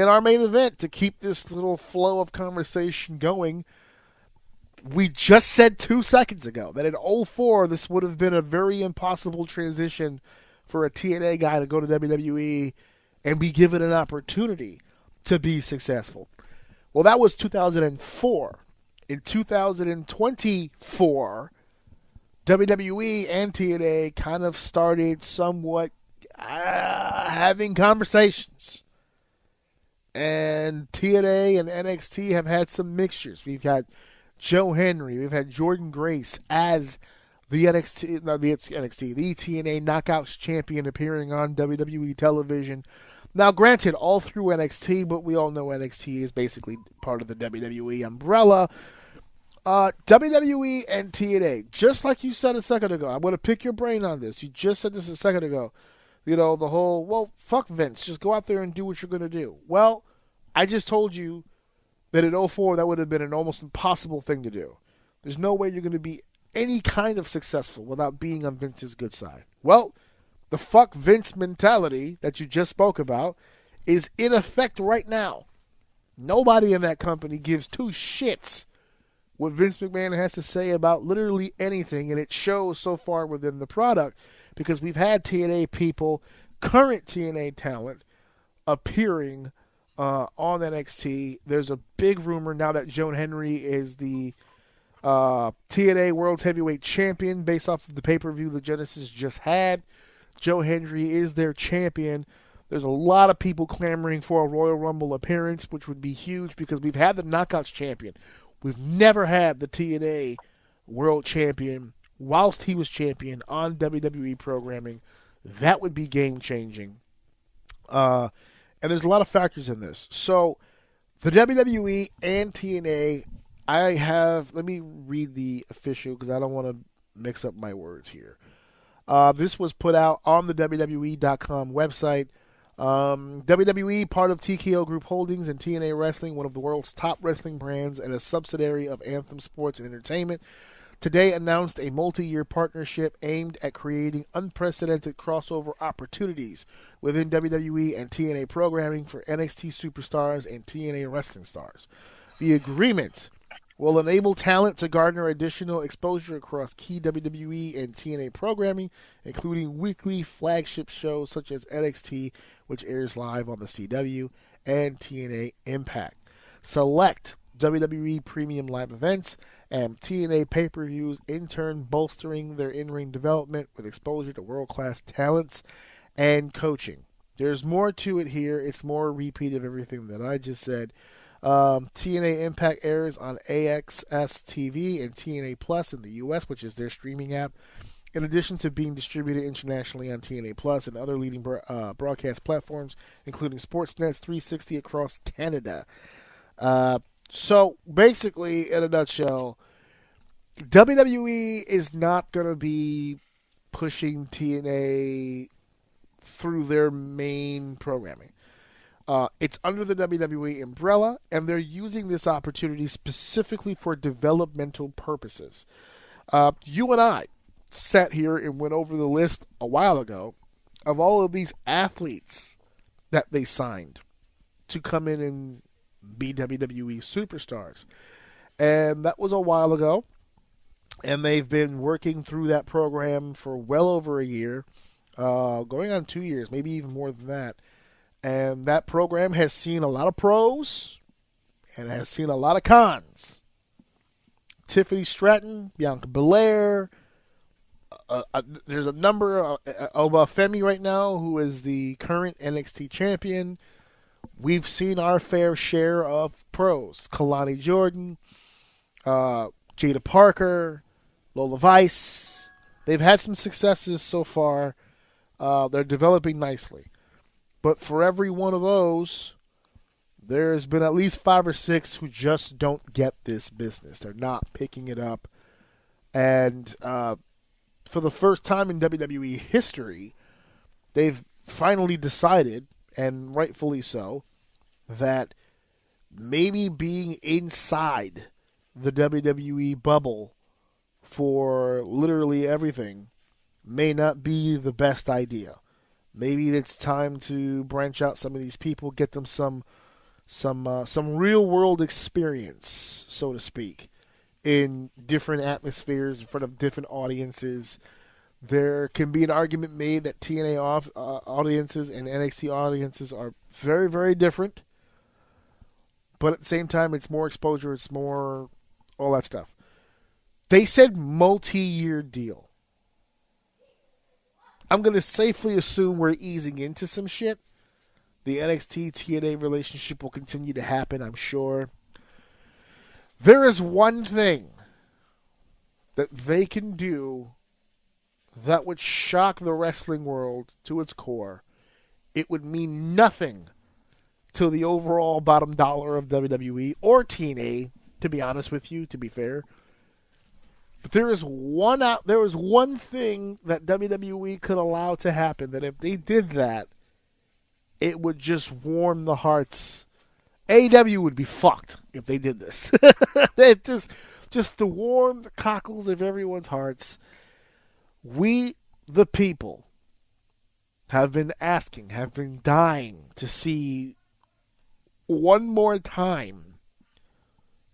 in our main event, to keep this little flow of conversation going, we just said 2 seconds ago that in 04, this would have been a very impossible transition for a TNA guy to go to WWE and be given an opportunity to be successful. Well, that was 2004. In 2024, WWE and TNA kind of started somewhat having conversations. And TNA and NXT have had some mixtures. We've got Joe Henry, we've had Jordan Grace as the TNA Knockouts champion appearing on WWE television. Now, granted, all through NXT, but we all know NXT is basically part of the WWE umbrella. WWE and TNA, just like you said a second ago, I'm going to pick your brain on this. You just said this a second ago. You know, the whole, well, fuck Vince, just go out there and do what you're going to do. Well, I just told you that in 04, that would have been an almost impossible thing to do. There's no way you're going to be any kind of successful without being on Vince's good side. Well, the fuck Vince mentality that you just spoke about is in effect right now. Nobody in that company gives two shits what Vince McMahon has to say about literally anything, and it shows so far within the product because we've had TNA people, current TNA talent, appearing on NXT. There's a big rumor now that Joe Henry is the TNA World's Heavyweight Champion based off of the pay-per-view the Genesis just had. Joe Henry is their champion. There's a lot of people clamoring for a Royal Rumble appearance, which would be huge because we've had the Knockouts champion. We've never had the TNA World Champion whilst he was champion on WWE programming. That would be game-changing. And there's a lot of factors in this. So, the WWE and TNA, let me read the official because I don't want to mix up my words here. This was put out on the WWE.com website. WWE, part of TKO Group Holdings and TNA Wrestling, one of the world's top wrestling brands and a subsidiary of Anthem Sports and Entertainment, today announced a multi-year partnership aimed at creating unprecedented crossover opportunities within WWE and TNA programming for NXT superstars and TNA wrestling stars. The agreement will enable talent to garner additional exposure across key WWE and TNA programming, including weekly flagship shows such as NXT, which airs live on the CW, and TNA Impact. Select WWE premium live events and TNA pay-per-views, in turn bolstering their in-ring development with exposure to world-class talents and coaching. There's more to it here. It's more a repeat of everything that I just said. TNA Impact airs on AXS TV and TNA Plus in the U.S., which is their streaming app, in addition to being distributed internationally on TNA Plus and other leading broadcast platforms, including Sportsnet's 360 across Canada. So, basically, in a nutshell, WWE is not going to be pushing TNA through their main programming. It's under the WWE umbrella, and they're using this opportunity specifically for developmental purposes. You and I sat here and went over the list a while ago of all of these athletes that they signed to come in and be WWE superstars. And that was a while ago, and they've been working through that program for well over a year, going on 2 years, maybe even more than that. And that program has seen a lot of pros and has seen a lot of cons. Tiffany Stratton, Bianca Belair. There's a number of Femi right now, who is the current NXT champion. We've seen our fair share of pros. Kalani Jordan, Jada Parker, Lola Vice. They've had some successes so far. They're developing nicely. But for every one of those, there's been at least 5 or 6 who just don't get this business. They're not picking it up. And for the first time in WWE history, they've finally decided, and rightfully so, that maybe being inside the WWE bubble for literally everything may not be the best idea. Maybe it's time to branch out some of these people, get them some some real world experience, so to speak, in different atmospheres in front of different audiences. There can be an argument made that TNA audiences and NXT audiences are very, very different. But at the same time, it's more exposure, it's more all that stuff. They said multi-year deal. I'm going to safely assume we're easing into some shit. The NXT TNA relationship will continue to happen, I'm sure. There is one thing that they can do that would shock the wrestling world to its core. It would mean nothing to the overall bottom dollar of WWE or TNA, to be honest with you, to be fair. But there is one thing that WWE could allow to happen, that if they did that, it would just warm the hearts. AEW would be fucked if they did this. It just to warm the cockles of everyone's hearts. We, the people, have been dying to see one more time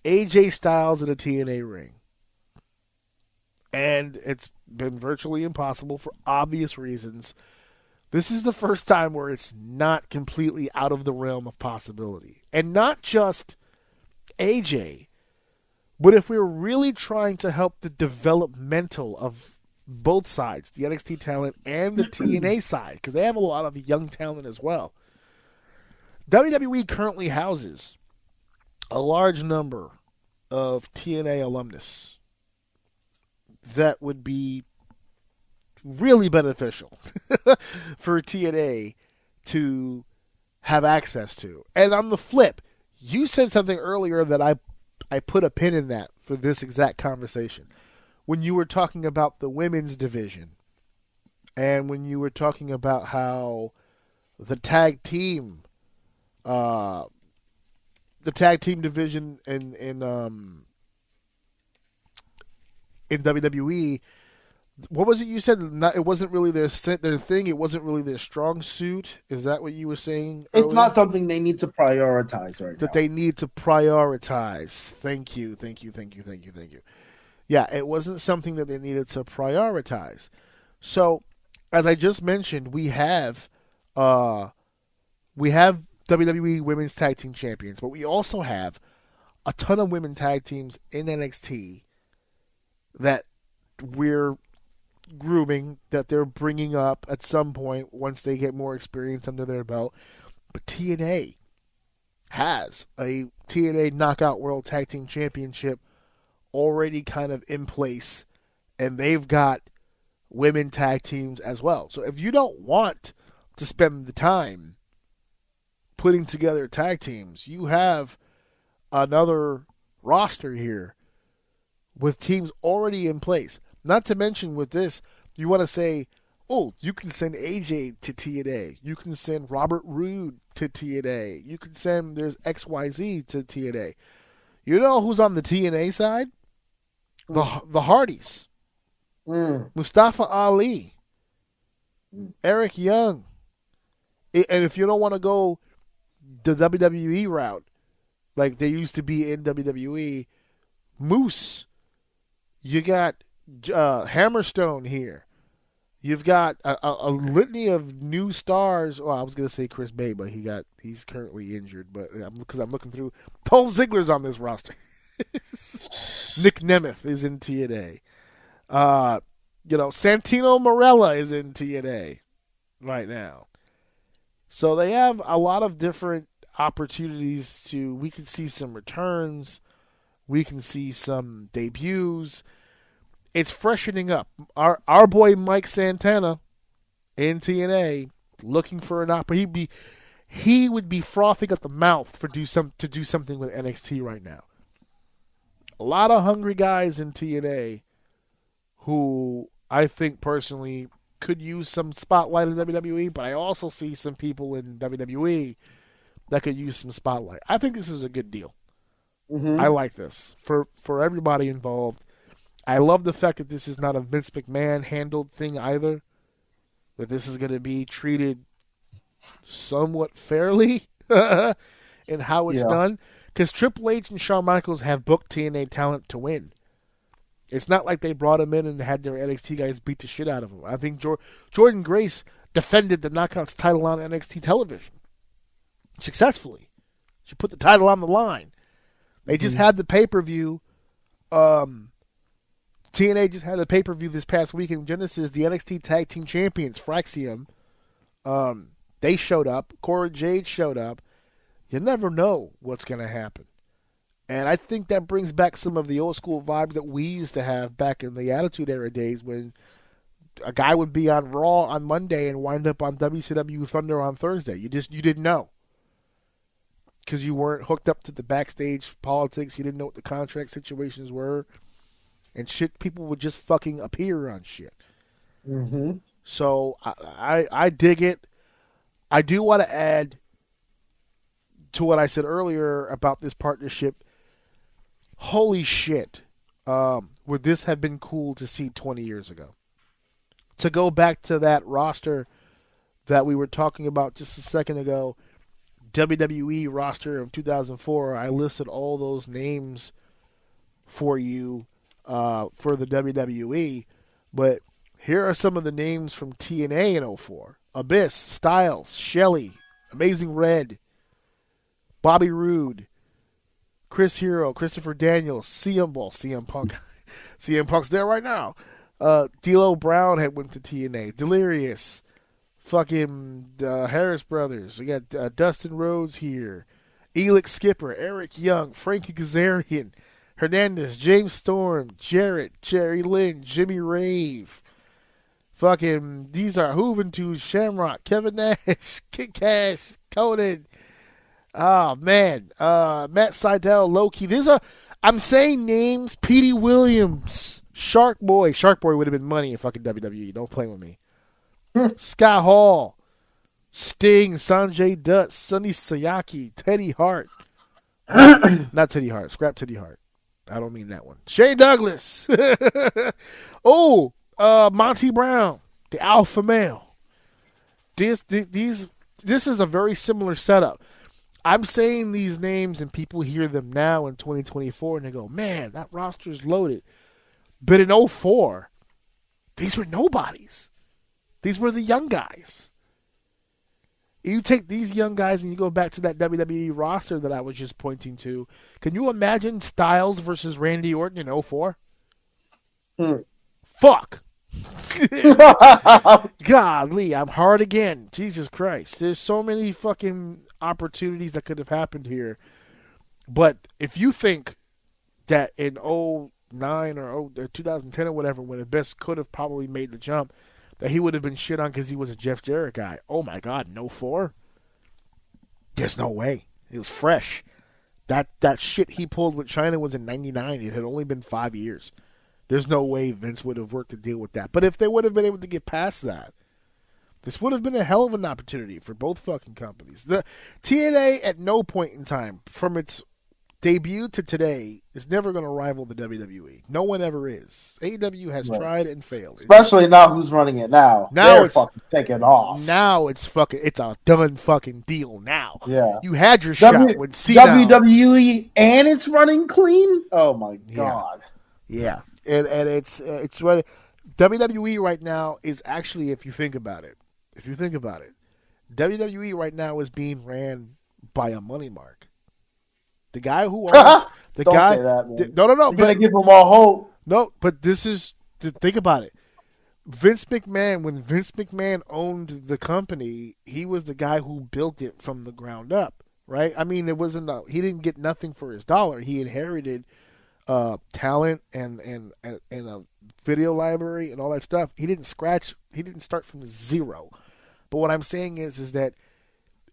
AJ Styles in a TNA ring. And it's been virtually impossible for obvious reasons. This is the first time where it's not completely out of the realm of possibility. And not just AJ, but if we're really trying to help the developmental of both sides, the NXT talent and the TNA side, because they have a lot of young talent as well. WWE currently houses a large number of TNA alumnus that would be really beneficial for TNA to have access to. And on the flip, you said something earlier that I put a pin in that for this exact conversation. When you were talking about the women's division, and when you were talking about how the tag team division in WWE, what was it you said? It wasn't really their thing. It wasn't really their strong suit. Is that what you were saying earlier? It's not something they need to prioritize right now. That they need to prioritize. Thank you. Yeah, it wasn't something that they needed to prioritize. So, as I just mentioned, we have WWE Women's Tag Team Champions, but we also have a ton of women tag teams in NXT that we're grooming, that they're bringing up at some point once they get more experience under their belt. But TNA has a TNA Knockout World Tag Team Championship already kind of in place, and they've got women tag teams as well. So if you don't want to spend the time putting together tag teams, you have another roster here with teams already in place. Not to mention with this, you want to say, oh, you can send AJ to TNA. You can send Robert Roode to TNA. You can send, there's XYZ to TNA. You know who's on the TNA side? The Hardys. Mustafa Ali. Eric Young. And if you don't want to go the WWE route, like they used to be in WWE, Moose. You got Hammerstone here. You've got a litany of new stars. Well, I was going to say Chris Bay, but he's currently injured. But because I'm looking through, Dolph Ziggler's on this roster. Nick Nemeth is in TNA. Santino Marella is in TNA right now. So they have a lot of different opportunities we can see some returns. We can see some debuts. It's freshening up. Our boy Mike Santana in TNA looking for an opportunity. He would be frothing at the mouth to do something with NXT right now. A lot of hungry guys in TNA who I think personally could use some spotlight in WWE, but I also see some people in WWE that could use some spotlight. I think this is a good deal. Mm-hmm. I like this for everybody involved. I love the fact that this is not a Vince McMahon handled thing either. That this is going to be treated somewhat fairly. in how it's done. Because Triple H and Shawn Michaels have booked TNA talent to win. It's not like they brought him in and had their NXT guys beat the shit out of him. I think Jordan Grace defended the Knockouts title on NXT television successfully. She put the title on the line. They just had the pay-per-view. TNA just had the pay-per-view this past week in Genesis. The NXT Tag Team Champions, Fraxium, they showed up. Cora Jade showed up. You never know what's going to happen. And I think that brings back some of the old school vibes that we used to have back in the Attitude Era days when a guy would be on Raw on Monday and wind up on WCW Thunder on Thursday. You didn't know. Because you weren't hooked up to the backstage politics. You didn't know what the contract situations were. And shit, people would just fucking appear on shit. Mm-hmm. So I dig it. I do want to add to what I said earlier about this partnership. Holy shit. Would this have been cool to see 20 years ago? To go back to that roster that we were talking about just a second ago, WWE roster of 2004, I listed all those names for you for the WWE, but here are some of the names from TNA in 04. Abyss, Styles, Shelley, Amazing Red, Bobby Roode, Chris Hero, Christopher Daniels, CM Punk. CM Punk's there right now. D'Lo Brown had went to TNA. Delirious. Fucking Harris Brothers. We got Dustin Rhodes here. Elix Skipper, Eric Young, Frankie Kazarian, Hernandez, James Storm, Jarrett, Jerry Lynn, Jimmy Rave. Fucking, these are Juventud, Shamrock, Kevin Nash, Kid Cash, Conan. Oh, man. Matt Sydal, Loki. I'm saying names. Petey Williams, Shark Boy. Shark Boy would have been money in fucking WWE. Don't play with me. Scott Hall, Sting, Sanjay Dutt, Sonny Sayaki, Teddy Hart. Not Teddy Hart. Scrap Teddy Hart. I don't mean that one. Shane Douglas. Monty Brown, the alpha male. This is a very similar setup. I'm saying these names and people hear them now in 2024 and they go, man, that roster's loaded. But in 04, these were nobodies. These were the young guys. You take these young guys and you go back to that WWE roster that I was just pointing to. Can you imagine Styles versus Randy Orton in 04? Fuck. Godly, I'm hard again. Jesus Christ. There's so many fucking opportunities that could have happened here. But if you think that in 09 or 2010 or whatever, when Abyss could have probably made the jump, that he would have been shit on because he was a Jeff Jarrett guy. Oh my God, no 04? There's no way. It was fresh. That shit he pulled with China was in 99. It had only been 5 years. There's no way Vince would have worked to deal with that. But if they would have been able to get past that, this would have been a hell of an opportunity for both fucking companies. The TNA at no point in time, from its debut to today, is never going to rival the WWE. No one ever is. AEW has tried and failed. Especially now who's running it now. They're it's fucking taking off. Now it's a done fucking deal now. Yeah. You had your shot with Cena. WWE and it's running clean? Oh my God. Yeah. And it's running. WWE right now is actually, if you think about it, WWE right now is being ran by a money mark. The guy who owns the Don't guy. Say that, man. No. You're gonna give them all hope. No, but this is think about it. Vince McMahon, when Vince McMahon owned the company, he was the guy who built it from the ground up, right? I mean, it wasn't he didn't get nothing for his dollar. He inherited talent and a video library and all that stuff. He didn't start from zero. But what I'm saying is that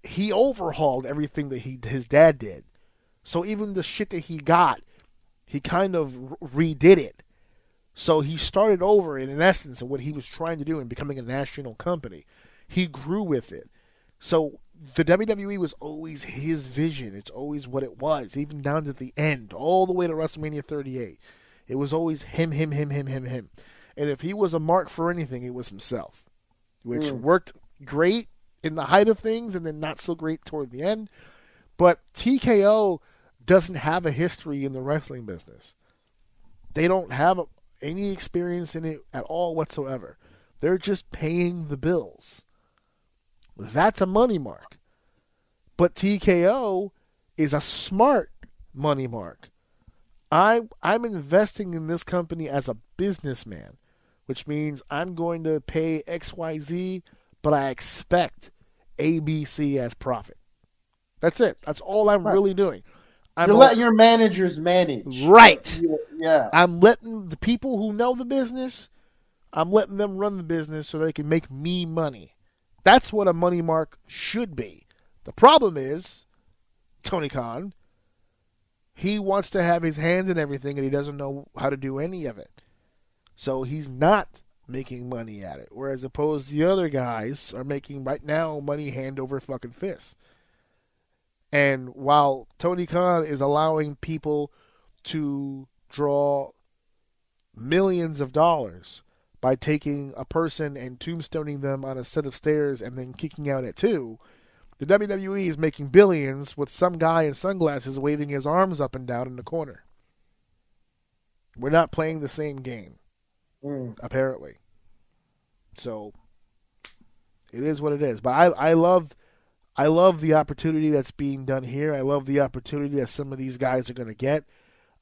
he overhauled everything that his dad did. So even the shit that he got, he kind of redid it. So he started over in essence of what he was trying to do in becoming a national company. He grew with it. So the WWE was always his vision. It's always what it was, even down to the end, all the way to WrestleMania 38. It was always him. And if he was a mark for anything, it was himself, which worked great in the height of things and then not so great toward the end. But TKO doesn't have a history in the wrestling business. They don't have any experience in it at all whatsoever. They're just paying the bills. That's a money mark. But TKO is a smart money mark. I'm investing in this company as a businessman, which means I'm going to pay XYZ, but I expect ABC as profit. That's it. That's all I'm really doing. You're letting your managers manage. Right. Yeah. I'm letting the people who know the business, I'm letting them run the business so they can make me money. That's what a money mark should be. The problem is, Tony Khan, he wants to have his hands in everything and he doesn't know how to do any of it. So he's not making money at it. Whereas opposed the other guys are making right now money hand over fucking fist. And while Tony Khan is allowing people to draw millions of dollars by taking a person and tombstoning them on a set of stairs and then kicking out at 2, the WWE is making billions with some guy in sunglasses waving his arms up and down in the corner. We're not playing the same game, apparently. So it is what it is. But I love the opportunity that's being done here. I love the opportunity that some of these guys are going to get.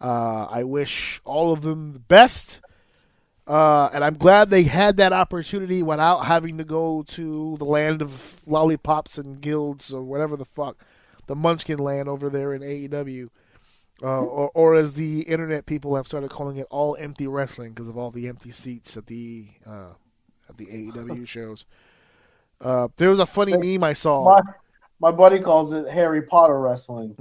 I wish all of them the best. And I'm glad they had that opportunity without having to go to the land of lollipops and guilds or whatever the fuck, the Munchkin land over there in AEW. Or as the internet people have started calling it, all empty wrestling because of all the empty seats at the AEW shows. There was a funny meme I saw. My buddy calls it Harry Potter wrestling.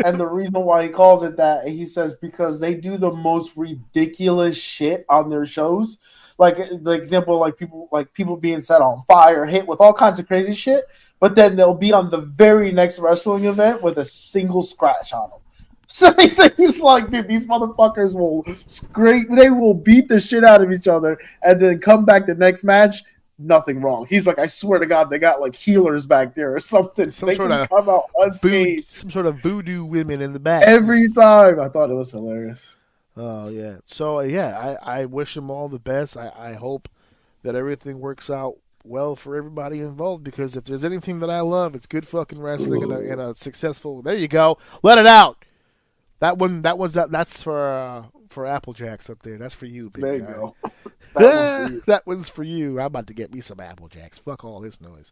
And the reason why he calls it that, he says, because they do the most ridiculous shit on their shows. Like the example, like people being set on fire, hit with all kinds of crazy shit, but then they'll be on the very next wrestling event with a single scratch on them. So he's like, dude, these motherfuckers will they will beat the shit out of each other and then come back the next match, nothing wrong. He's like, I swear to God, they got like healers back there or something. They just come out unscathed. Some sort of voodoo women in the back. Every time. I thought it was hilarious. Oh, yeah. So, yeah, I wish them all the best. I hope that everything works out well for everybody involved, because if there's anything that I love, it's good fucking wrestling and a successful... There you go. Let it out. That's for Applejacks up there. That's for you, big There you guy. go. That one's for you. I'm about to get me some Applejacks. Fuck all this noise.